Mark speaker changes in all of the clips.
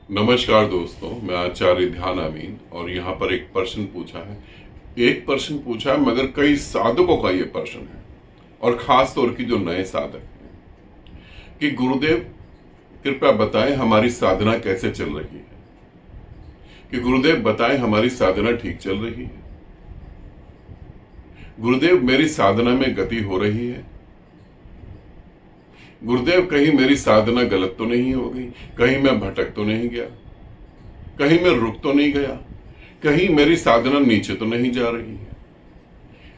Speaker 1: नमस्कार दोस्तों, मैं आचार्य ध्यान अमीन और यहाँ पर एक प्रश्न पूछा है। एक प्रश्न पूछा है मगर कई साधकों का ये प्रश्न है और खास तौर की जो नए साधक हैं कि गुरुदेव कृपया बताएं हमारी साधना कैसे चल रही है। कि गुरुदेव बताएं हमारी साधना ठीक चल रही है। गुरुदेव मेरी साधना में गति हो रही है। गुरुदेव कहीं मेरी साधना गलत तो नहीं हो गई, कहीं मैं भटक तो नहीं गया, कहीं मैं रुक तो नहीं गया, कहीं मेरी साधना नीचे तो नहीं जा रही है।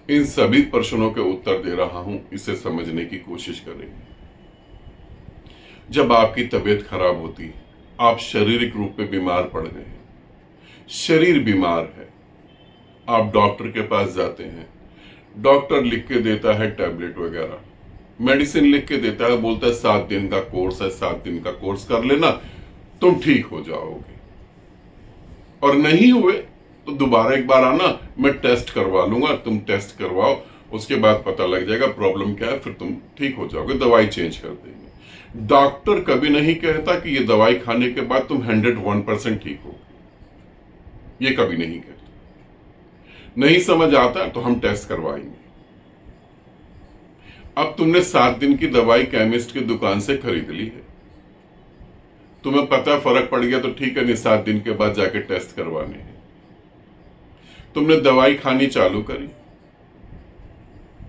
Speaker 1: इन सभी प्रश्नों के उत्तर दे रहा हूं, इसे समझने की कोशिश करें। जब आपकी तबीयत खराब होती, आप शारीरिक रूप में बीमार पड़ गए, शरीर बीमार है, आप डॉक्टर के पास जाते हैं, डॉक्टर लिख के देता है टैबलेट वगैरह, मेडिसिन लिख के देता है, बोलता है 7 दिन का कोर्स है, 7 दिन का कोर्स कर लेना, तुम ठीक हो जाओगे। और नहीं हुए तो दोबारा एक बार आना, मैं टेस्ट करवा लूंगा, तुम टेस्ट करवाओ, उसके बाद पता लग जाएगा प्रॉब्लम क्या है, फिर तुम ठीक हो जाओगे, दवाई चेंज कर देंगे। डॉक्टर कभी नहीं कहता कि ये दवाई खाने के बाद तुम 101% ठीक हो, ये कभी नहीं कहता। नहीं समझ आता तो हम टेस्ट करवाएंगे। अब तुमने 7 दिन की दवाई केमिस्ट की दुकान से खरीद ली है, तुम्हें पता फर्क पड़ गया तो ठीक है, नहीं 7 दिन के बाद जाके टेस्ट करवाने हैं। तुमने दवाई खानी चालू करी,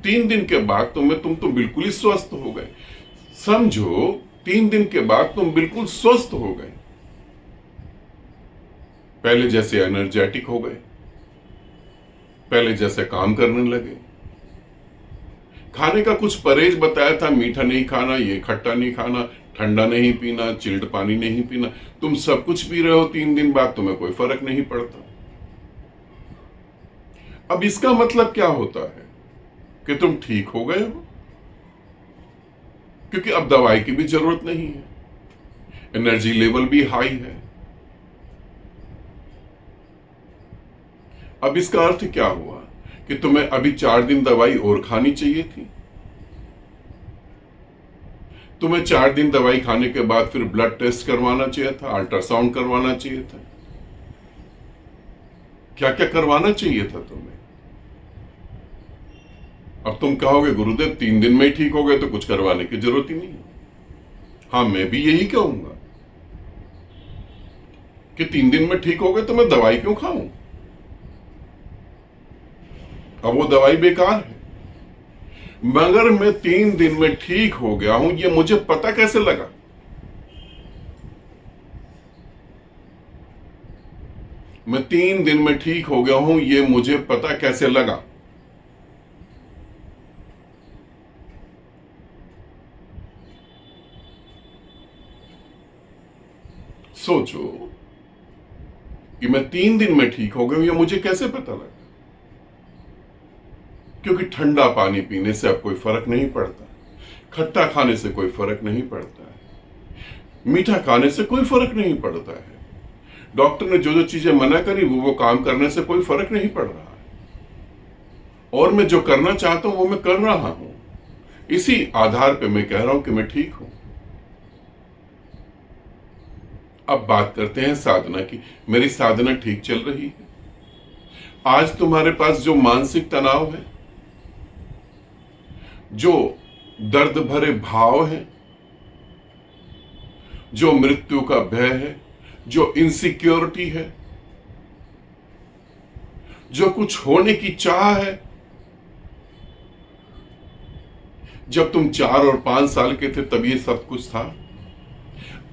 Speaker 1: 3 दिन के बाद तुम तो बिल्कुल ही स्वस्थ हो गए। समझो 3 दिन के बाद तुम बिल्कुल स्वस्थ हो गए, पहले जैसे एनर्जेटिक हो गए, पहले जैसे काम करने लगे। खाने का कुछ परहेज बताया था, मीठा नहीं खाना, ये खट्टा नहीं खाना, ठंडा नहीं पीना, चिल्ड पानी नहीं पीना, तुम सब कुछ पी रहे हो। 3 दिन बाद तुम्हें कोई फर्क नहीं पड़ता। अब इसका मतलब क्या होता है कि तुम ठीक हो गए हो, क्योंकि अब दवाई की भी जरूरत नहीं है, एनर्जी लेवल भी हाई है। अब इसका अर्थ क्या हुआ कि तुम्हें अभी 4 दिन दवाई और खानी चाहिए थी। तुम्हें 4 दिन दवाई खाने के बाद फिर ब्लड टेस्ट करवाना चाहिए था, अल्ट्रासाउंड करवाना चाहिए था, क्या क्या करवाना चाहिए था तुम्हें। अब तुम कहोगे गुरुदेव 3 दिन में ही ठीक हो गए तो कुछ करवाने की जरूरत ही नहीं। हाँ, मैं भी यही कहूंगा कि 3 दिन में ठीक हो गए तो मैं दवाई क्यों खाऊं। अब वो दवाई बेकार है। मगर मैं 3 दिन में ठीक हो गया हूं, ये मुझे पता कैसे लगा। मैं 3 दिन में ठीक हो गया हूं, ये मुझे पता कैसे लगा। सोचो कि मैं 3 दिन में ठीक हो गया हूं, ये मुझे कैसे पता लगा। क्योंकि ठंडा पानी पीने से अब कोई फर्क नहीं पड़ता, खट्टा खाने से कोई फर्क नहीं पड़ता है, मीठा खाने से कोई फर्क नहीं पड़ता है, डॉक्टर ने जो जो चीजें मना करी वो काम करने से कोई फर्क नहीं पड़ रहा है, और मैं जो करना चाहता हूं वो मैं कर रहा हूं। इसी आधार पे मैं कह रहा हूं कि मैं ठीक हूं। अब बात करते हैं साधना की। मेरी साधना ठीक चल रही है। आज तुम्हारे पास जो मानसिक तनाव है, जो दर्द भरे भाव है, जो मृत्यु का भय है, जो इनसिक्योरिटी है, जो कुछ होने की चाह है, जब तुम 4 और 5 साल के थे तब ये सब कुछ था।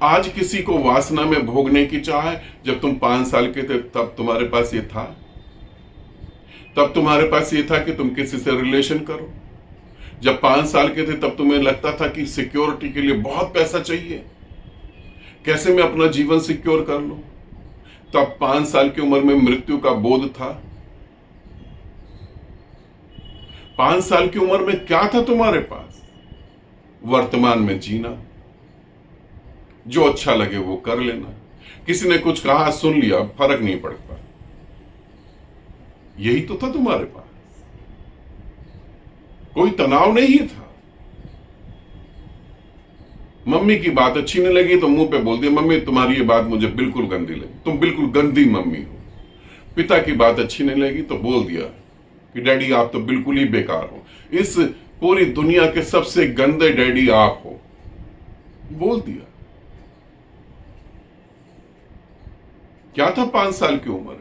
Speaker 1: आज किसी को वासना में भोगने की चाह है, जब तुम 5 साल के थे तब तुम्हारे पास ये था। तब तुम्हारे पास ये था कि तुम किसी से रिलेशन करो। जब 5 साल के थे तब तुम्हें लगता था कि सिक्योरिटी के लिए बहुत पैसा चाहिए, कैसे मैं अपना जीवन सिक्योर कर लूं। तब 5 साल की उम्र में मृत्यु का बोध था। 5 साल की उम्र में क्या था तुम्हारे पास? वर्तमान में जीना, जो अच्छा लगे वो कर लेना, किसी ने कुछ कहा सुन लिया, फर्क नहीं पड़ता। यही तो था तुम्हारे पास, कोई तनाव नहीं था। मम्मी की बात अच्छी नहीं लगी तो मुंह पे बोल दिया, मम्मी तुम्हारी ये बात मुझे बिल्कुल गंदी लगी, तुम बिल्कुल गंदी मम्मी हो। पिता की बात अच्छी नहीं लगी तो बोल दिया कि डैडी आप तो बिल्कुल ही बेकार हो, इस पूरी दुनिया के सबसे गंदे डैडी आप हो, बोल दिया। क्या था 5 साल की उम्र में?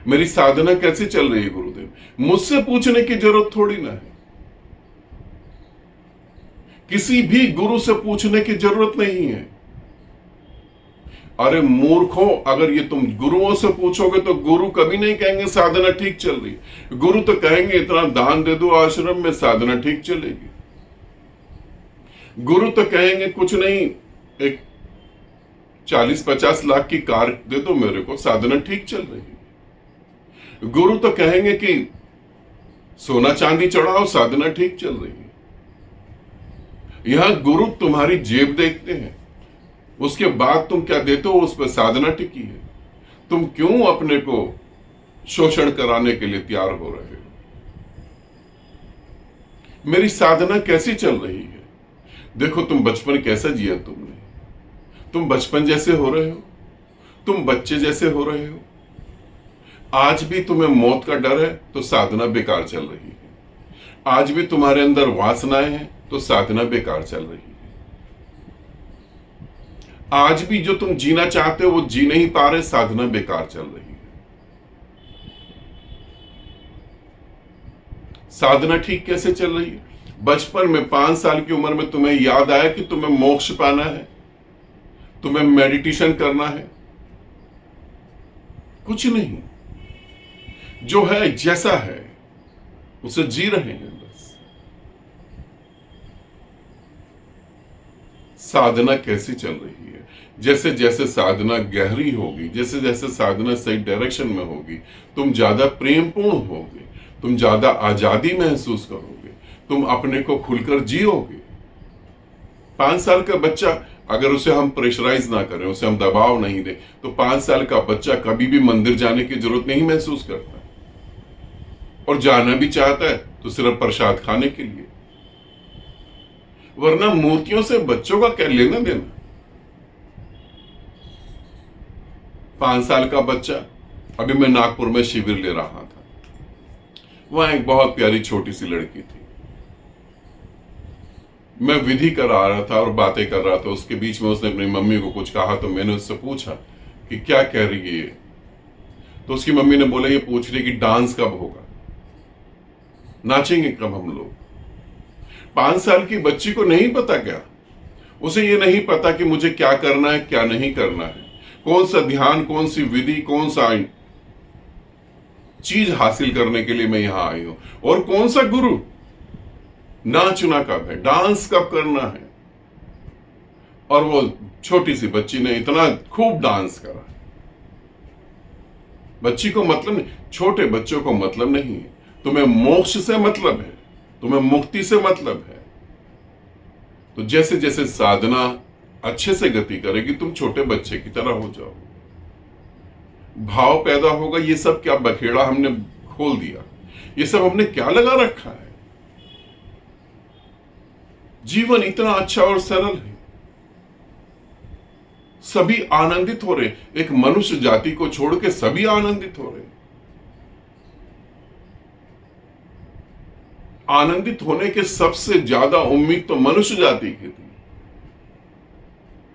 Speaker 1: मेरी साधना कैसी चल रही है गुरुदेव, मुझसे पूछने की जरूरत थोड़ी ना है, किसी भी गुरु से पूछने की जरूरत नहीं है। अरे मूर्खों, अगर ये तुम गुरुओं से पूछोगे तो गुरु कभी नहीं कहेंगे साधना ठीक चल रही है। गुरु तो कहेंगे इतना दान दे दो आश्रम में, साधना ठीक चलेगी। गुरु तो कहेंगे कुछ नहीं, एक 40-50 लाख की कार दे दो मेरे को, साधना ठीक चल रही है। गुरु तो कहेंगे कि सोना चांदी चढ़ाओ, साधना ठीक चल रही है। यहां गुरु तुम्हारी जेब देखते हैं, उसके बाद तुम क्या देते हो उस पर साधना टिकी है। तुम क्यों अपने को शोषण कराने के लिए तैयार हो रहे हो? मेरी साधना कैसी चल रही है? देखो तुम बचपन कैसा जिया तुमने, तुम बचपन जैसे हो रहे हो, तुम बच्चे जैसे हो रहे हो। आज भी तुम्हें मौत का डर है तो साधना बेकार चल रही है। आज भी तुम्हारे अंदर वासनाएं हैं तो साधना बेकार चल रही है। आज भी जो तुम जीना चाहते हो वो जी नहीं पा रहे, साधना बेकार चल रही है। साधना ठीक कैसे चल रही है? बचपन में 5 साल की उम्र में तुम्हें याद आया कि तुम्हें मोक्ष पाना है, तुम्हें मेडिटेशन करना है? कुछ नहीं, जो है जैसा है उसे जी रहे हैं बस। साधना कैसी चल रही है? जैसे जैसे साधना गहरी होगी, जैसे जैसे साधना सही डायरेक्शन में होगी, तुम ज्यादा प्रेमपूर्ण होगे, तुम ज्यादा आजादी महसूस करोगे, तुम अपने को खुलकर जियोगे। 5 साल का बच्चा, अगर उसे हम प्रेशराइज ना करें, उसे हम दबाव नहीं दें, तो 5 साल का बच्चा कभी भी मंदिर जाने की जरूरत नहीं महसूस करता, और जाना भी चाहता है तो सिर्फ प्रसाद खाने के लिए, वरना मूर्तियों से बच्चों का क्या लेना देना। 5 साल का बच्चा, अभी मैं नागपुर में शिविर ले रहा था, वहां एक बहुत प्यारी छोटी सी लड़की थी। मैं विधि करा रहा था और बातें कर रहा था, उसके बीच में उसने अपनी मम्मी को कुछ कहा, तो मैंने उससे पूछा कि क्या कह रही है ये? तो उसकी मम्मी ने बोला ये पूछ रही कि डांस कब होगा, नाचेंगे कब हम लोग। 5 साल की बच्ची को नहीं पता क्या, उसे ये नहीं पता कि मुझे क्या करना है क्या नहीं करना है, कौन सा ध्यान, कौन सी विधि, कौन सा चीज हासिल करने के लिए मैं यहां आई हूं, और कौन सा गुरु। नाचना कब है, डांस कब करना है। और वो छोटी सी बच्ची ने इतना खूब डांस करा। बच्ची को मतलब नहीं, छोटे बच्चों को मतलब नहीं है। तुम्हें मोक्ष से मतलब है, तुम्हें मुक्ति से मतलब है। तो जैसे जैसे साधना अच्छे से गति करेगी, तुम छोटे बच्चे की तरह हो जाओ, भाव पैदा होगा। ये सब क्या बखेड़ा हमने खोल दिया, ये सब हमने क्या लगा रखा है। जीवन इतना अच्छा और सरल है, सभी आनंदित हो रहे, एक मनुष्य जाति को छोड़ के सभी आनंदित हो रहे। आनंदित होने के सबसे ज्यादा उम्मीद तो मनुष्य जाति की थी,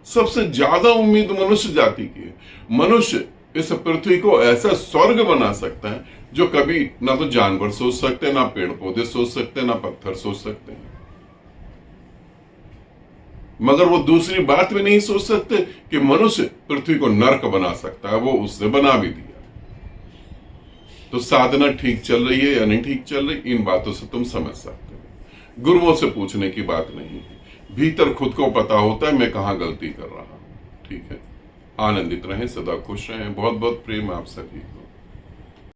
Speaker 1: सबसे ज्यादा उम्मीद मनुष्य जाति की है। मनुष्य इस पृथ्वी को ऐसा स्वर्ग बना सकता है जो कभी ना तो जानवर सोच सकते, ना पेड़ पौधे सोच सकते, ना पत्थर सोच सकते हैं। मगर वो दूसरी बात भी नहीं सोच सकते कि मनुष्य पृथ्वी को नरक बना सकता है, वो उसने बना भी दिया। तो साधना ठीक चल रही है या नहीं ठीक चल रही, इन बातों से तुम समझ सकते हो। गुरुओं से पूछने की बात नहीं है, भीतर खुद को पता होता है मैं कहां गलती कर रहा हूं। ठीक है, आनंदित रहें, सदा खुश रहें। बहुत बहुत प्रेम आप सभी को।